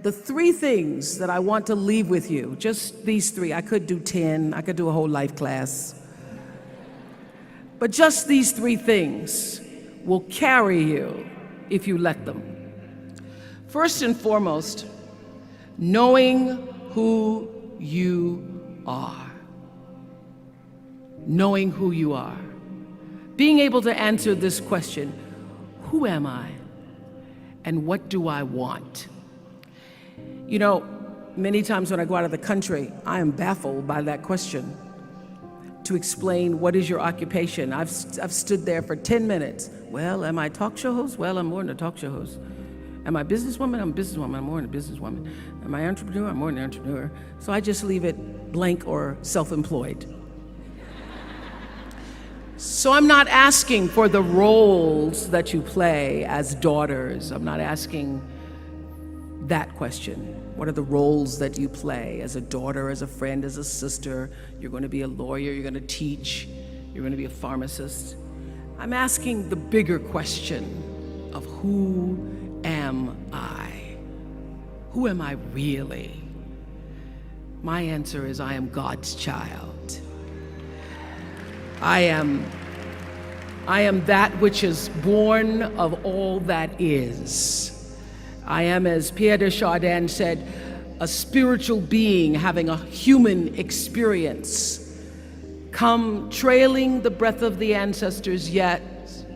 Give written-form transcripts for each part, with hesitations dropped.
the three things that I want to leave with you, just these three. I could do 10, I could do a whole life class. But just these three things will carry you if you let them. First and foremost, knowing who you are. Knowing who you are. Being able to answer this question, who am I? And what do I want? You know, many times when I go out of the country, I am baffled by that question. To explain what is your occupation. I've stood there for 10 minutes. Well, am I a talk show host? Well, I'm more than a talk show host. Am I a businesswoman? I'm a businesswoman. I'm more than a businesswoman. Am I an entrepreneur? I'm more than an entrepreneur. So I just leave it blank or self-employed. So I'm not asking for the roles that you play as daughters. I'm not asking that question. What are the roles that you play as a daughter, as a friend, as a sister? You're going to be a lawyer, you're going to teach, you're going to be a pharmacist. I'm asking the bigger question of who am I? Who am I really? My answer is I am God's child. I am that which is born of all that is. I am, as Pierre de Chardin said, a spiritual being having a human experience, come trailing the breath of the ancestors yet,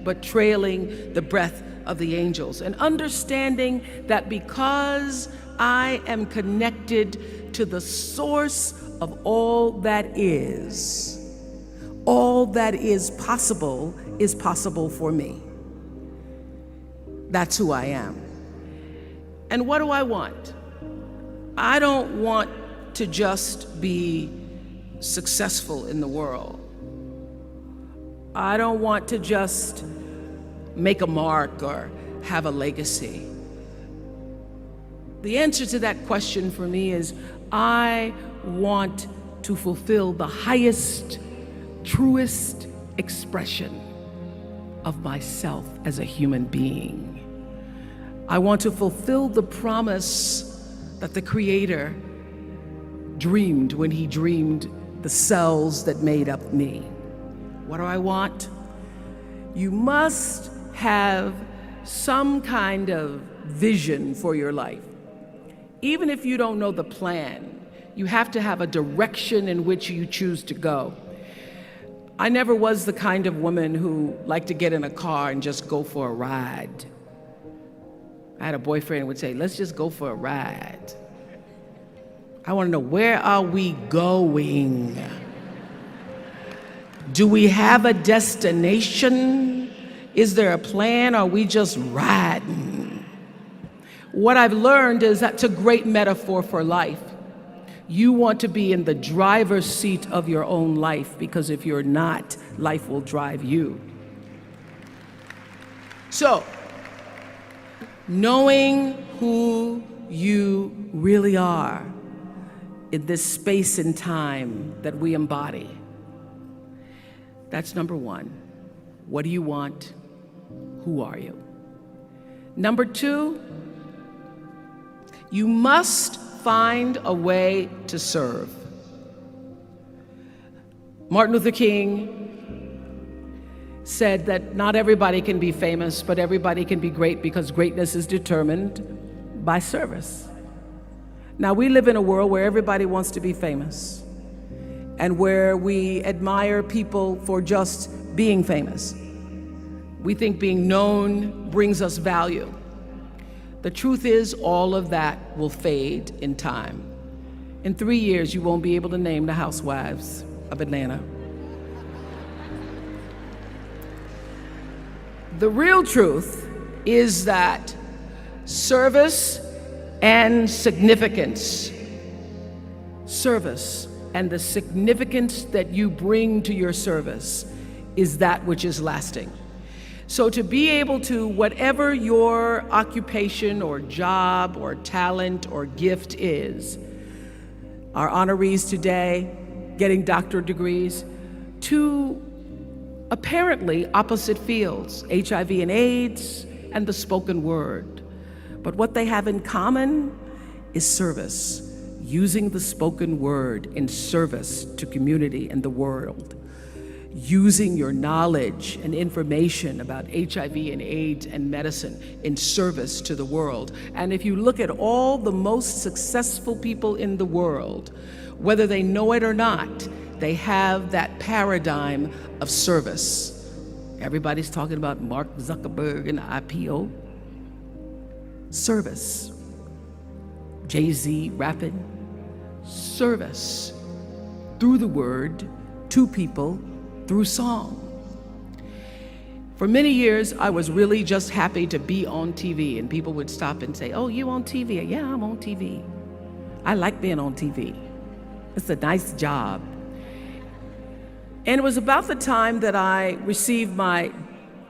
but trailing the breath of the angels. And understanding that because I am connected to the source of all that is possible for me. That's who I am. And what do I want? I don't want to just be successful in the world. I don't want to just make a mark or have a legacy. The answer to that question for me is I want to fulfill the highest, truest expression of myself as a human being. I want to fulfill the promise that the Creator dreamed when He dreamed the cells that made up me. What do I want? You must have some kind of vision for your life. Even if you don't know the plan, you have to have a direction in which you choose to go. I never was the kind of woman who liked to get in a car and just go for a ride. I had a boyfriend who would say, let's just go for a ride. I want to know, where are we going? Do we have a destination? Is there a plan? Or are we just riding? What I've learned is that's a great metaphor for life. You want to be in the driver's seat of your own life, because if you're not, life will drive you. So, knowing who you really are in this space and time that we embody. That's number one. What do you want? Who are you? Number two, you must find a way to serve. Martin Luther King said that not everybody can be famous, but everybody can be great, because greatness is determined by service. Now, we live in a world where everybody wants to be famous and where we admire people for just being famous. We think being known brings us value. The truth is, all of that will fade in time. In 3 years, you won't be able to name the housewives of Atlanta. The real truth is that service and significance, service and the significance that you bring to your service is that which is lasting. So to be able to, whatever your occupation or job or talent or gift is, our honorees today getting doctorate degrees, to apparently opposite fields, HIV and AIDS and the spoken word. But what they have in common is service. Using the spoken word in service to community and the world. Using your knowledge and information about HIV and AIDS and medicine in service to the world. And if you look at all the most successful people in the world, whether they know it or not, they have that paradigm of service. Everybody's talking about Mark Zuckerberg and IPO. Service. Jay-Z rapping. Service. Through the word, to people, through song. For many years, I was really just happy to be on TV, and people would stop and say, "Oh, you on TV?" "Yeah, I'm on TV. I like being on TV. It's a nice job." And it was about the time that I received my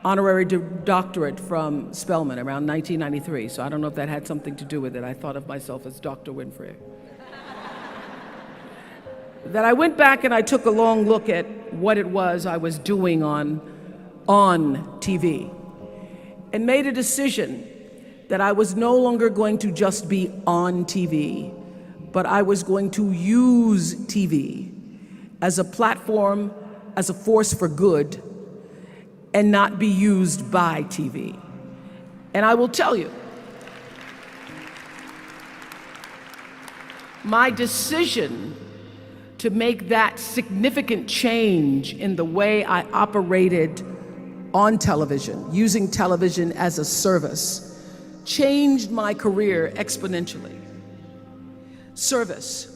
honorary doctorate from Spelman around 1993, so I don't know if that had something to do with it. I thought of myself as Dr. Winfrey. That I went back and I took a long look at what it was I was doing on TV and made a decision that I was no longer going to just be on TV, but I was going to use TV as a platform, as a force for good, and not be used by TV. And I will tell you, my decision to make that significant change in the way I operated on television, using television as a service, changed my career exponentially. Service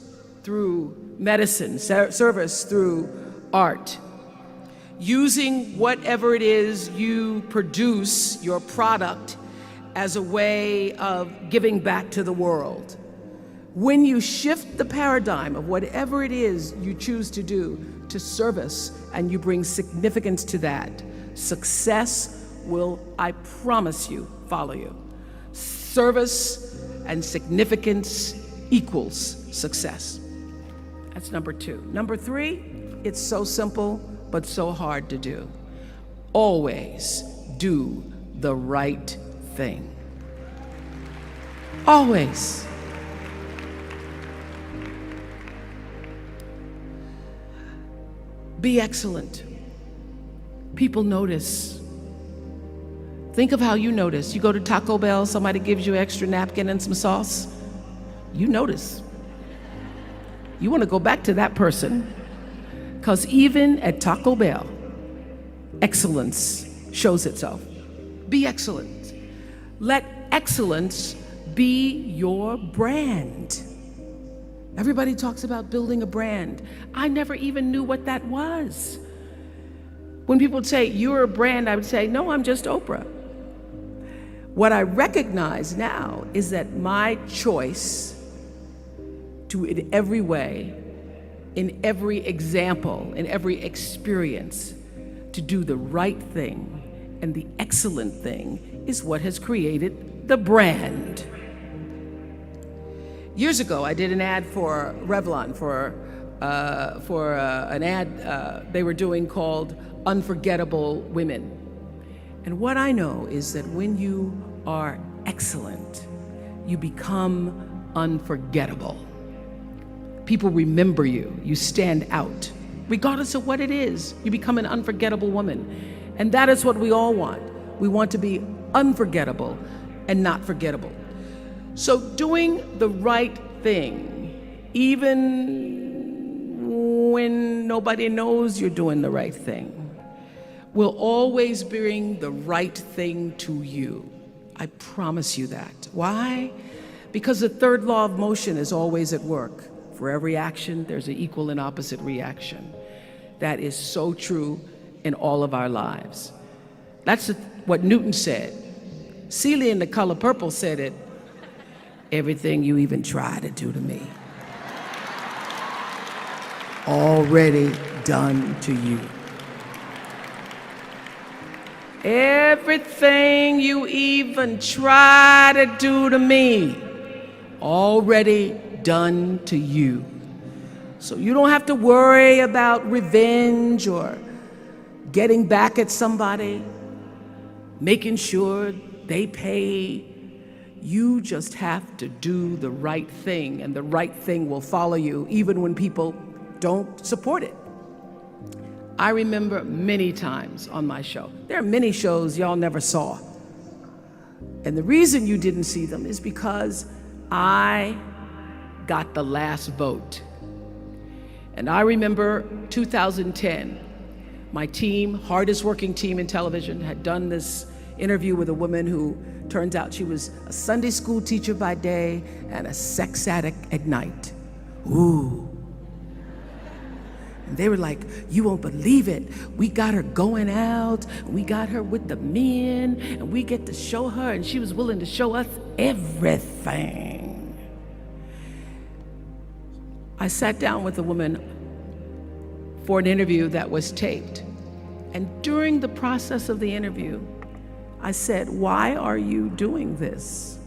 through medicine, service through art, using whatever it is you produce, your product, as a way of giving back to the world. When you shift the paradigm of whatever it is you choose to do to service, and you bring significance to that, success will, I promise you, follow you. Service and significance equals success. That's number 2. Number 3, it's so simple, but so hard to do. Always do the right thing. Always. Be excellent. People notice. Think of how you notice. You go to Taco Bell, somebody gives you an extra napkin and some sauce. You notice. You want to go back to that person, because even at Taco Bell, excellence shows itself. Be excellent. Let excellence be your brand. Everybody talks about building a brand. I never even knew what that was. When people would say, "You're a brand," I would say, "No, I'm just Oprah." What I recognize now is that my choice to, in every way, in every example, in every experience, to do the right thing and the excellent thing is what has created the brand. Years ago, I did an ad for Revlon for an ad they were doing called Unforgettable Women. And what I know is that when you are excellent, you become unforgettable. People remember you, you stand out. Regardless of what it is, you become an unforgettable woman. And that is what we all want. We want to be unforgettable and not forgettable. So doing the right thing, even when nobody knows you're doing the right thing, will always bring the right thing to you. I promise you that. Why? Because the third law of motion is always at work. For every action, there's an equal and opposite reaction. That is so true in all of our lives. That's what Newton said. Celia in The Color Purple said it. Everything you even try to do to me, already done to you. Everything you even try to do to me, already done to you. So you don't have to worry about revenge or getting back at somebody, making sure they pay You just have to do the right thing, and the right thing will follow you even when people don't support it. I remember many times on my show, there are many shows y'all never saw. And the reason you didn't see them is because I got the last vote. And I remember 2010, my team, hardest working team in television, had done this interview with a woman who turns out she was a Sunday school teacher by day and a sex addict at night. Ooh. And they were like, you won't believe it. We got her going out, we got her with the men, and we get to show her, and she was willing to show us everything. I sat down with a woman for an interview that was taped. And during the process of the interview, I said, why are you doing this?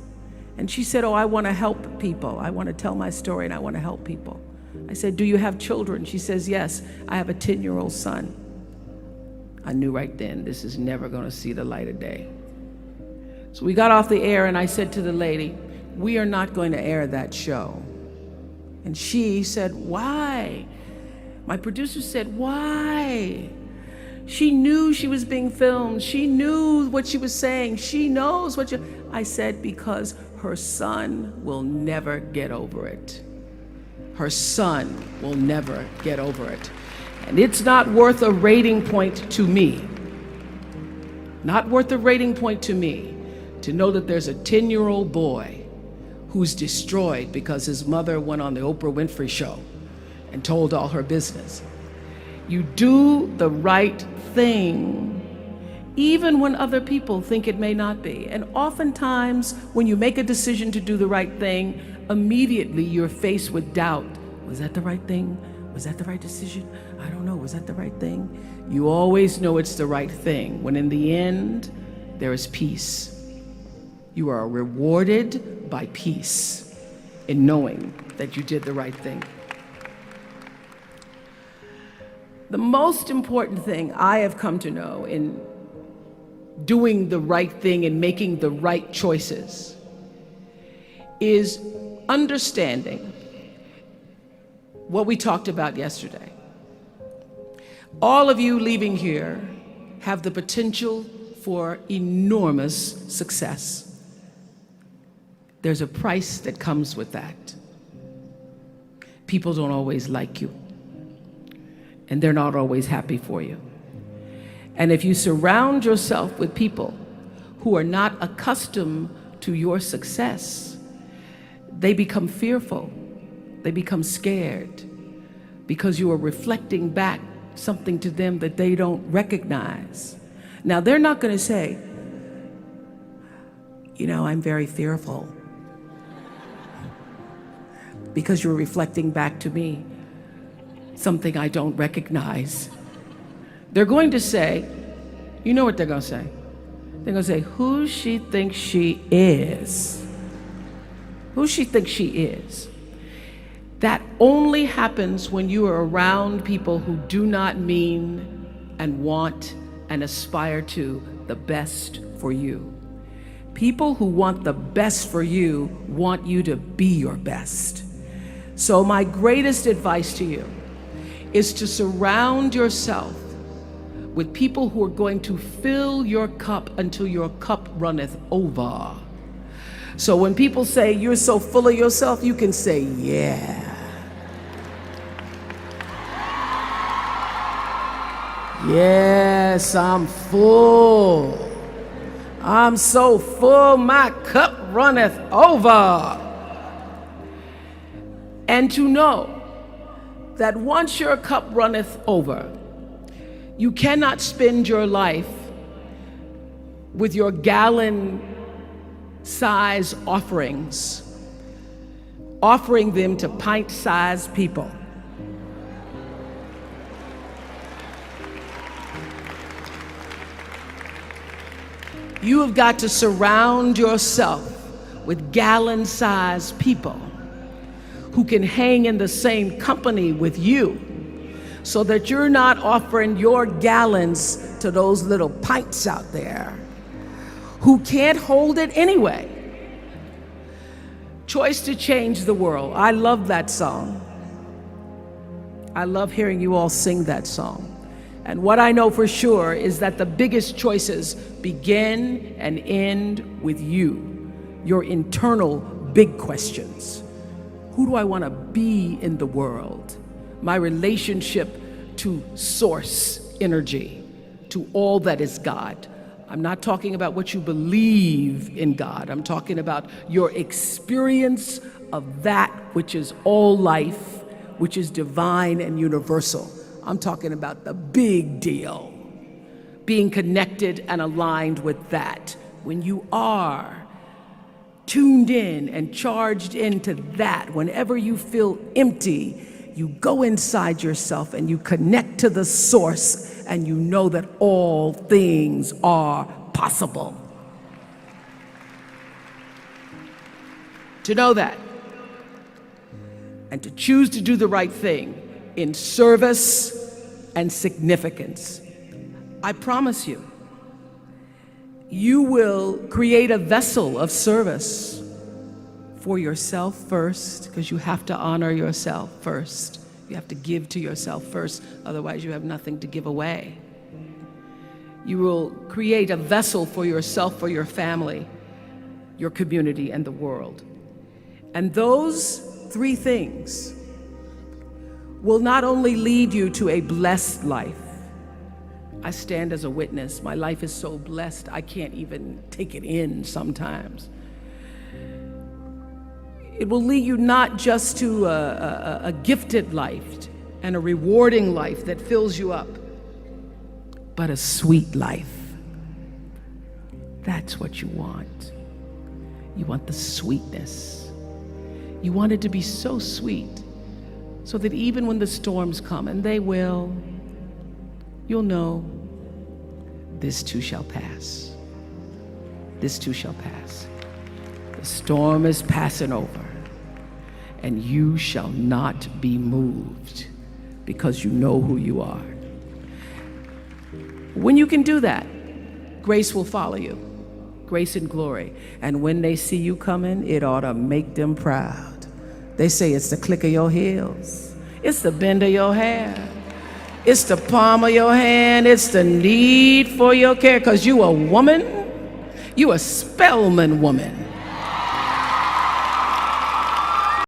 And she said, oh, I want to help people. I want to tell my story and I want to help people. I said, do you have children? She says, yes, I have a 10-year-old son. I knew right then, this is never going to see the light of day. So we got off the air and I said to the lady, we are not going to air that show. And she said, why? My producer said, why? She knew she was being filmed. She knew what she was saying. She knows what you... I said, because her son will never get over it. Her son will never get over it. And it's not worth a rating point to me. Not worth a rating point to me to know that there's a 10-year-old boy who's destroyed because his mother went on the Oprah Winfrey show and told all her business. You do the right thing even when other people think it may not be. And oftentimes when you make a decision to do the right thing, immediately you're faced with doubt. Was that the right thing? Was that the right decision? I don't know, was that the right thing? You always know it's the right thing, when in the end, there is peace. You are rewarded by peace in knowing that you did the right thing. The most important thing I have come to know in doing the right thing and making the right choices is understanding what we talked about yesterday. All of you leaving here have the potential for enormous success. There's a price that comes with that. People don't always like you, and they're not always happy for you. And if you surround yourself with people who are not accustomed to your success, they become fearful, they become scared, because you are reflecting back something to them that they don't recognize. Now, they're not going to say, you know, I'm very fearful, because you're reflecting back to me something I don't recognize. They're going to say, you know what they're going to say? They're going to say, who she thinks she is. Who she thinks she is. That only happens when you are around people who do not mean and want and aspire to the best for you. People who want the best for you want you to be your best. So my greatest advice to you is to surround yourself with people who are going to fill your cup until your cup runneth over. So when people say you're so full of yourself, you can say, yeah. Yes, I'm full. I'm so full, my cup runneth over. And to know that once your cup runneth over, you cannot spend your life with your gallon-size offerings, offering them to pint-sized people. You have got to surround yourself with gallon-sized people who can hang in the same company with you, so that you're not offering your gallons to those little pints out there who can't hold it anyway. Choice to change the world. I love that song. I love hearing you all sing that song. And what I know for sure is that the biggest choices begin and end with you, your internal big questions. Who do I want to be in the world? My relationship to source energy, to all that is God. I'm not talking about what you believe in God. I'm talking about your experience of that which is all life, which is divine and universal. I'm talking about the big deal. Being connected and aligned with that. When you are tuned in and charged into that, whenever you feel empty, you go inside yourself and you connect to the source, and you know that all things are possible. To know that, and to choose to do the right thing in service and significance, I promise you, you will create a vessel of service for yourself first, because you have to honor yourself first. You have to give to yourself first, otherwise you have nothing to give away. You will create a vessel for yourself, for your family, your community, and the world. And those three things will not only lead you to a blessed life. I stand as a witness. My life is so blessed, I can't even take it in sometimes. It will lead you not just to a gifted life and a rewarding life that fills you up, but a sweet life. That's what you want. You want the sweetness. You want it to be so sweet, so that even when the storms come, and they will, you'll know, this too shall pass. This too shall pass. The storm is passing over, and you shall not be moved, because you know who you are. When you can do that, grace will follow you, grace and glory. And when they see you coming, it ought to make them proud. They say it's the click of your heels, it's the bend of your hair, it's the palm of your hand, it's the need for your care, because you a woman, you a Spelman woman.